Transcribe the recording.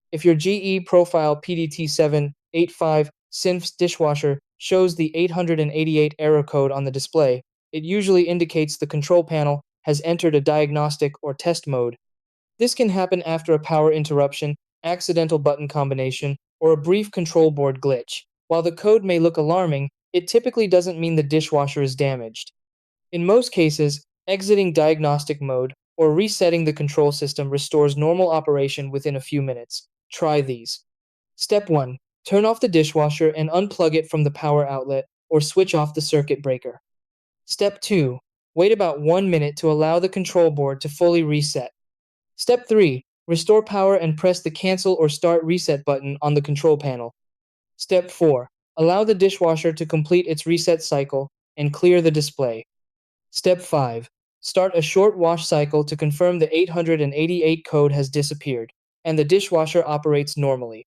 If your GE profile PDT785SYNFS Dishwasher shows the 888 error code on the display, it usually indicates the control panel has entered a diagnostic or test mode. This can happen after a power interruption, accidental button combination, or a brief control board glitch. While the code may look alarming, it typically doesn't mean the dishwasher is damaged. In most cases, exiting diagnostic mode or resetting the control system restores normal operation within a few minutes. Try these. Step 1. Turn off the dishwasher and unplug it from the power outlet or switch off the circuit breaker. Step 2. Wait about 1 minute to allow the control board to fully reset. Step 3. Restore power and press the cancel or start reset button on the control panel. Step 4. Allow the dishwasher to complete its reset cycle and clear the display. Step 5. Start a short wash cycle to confirm the 888 code has disappeared and the dishwasher operates normally.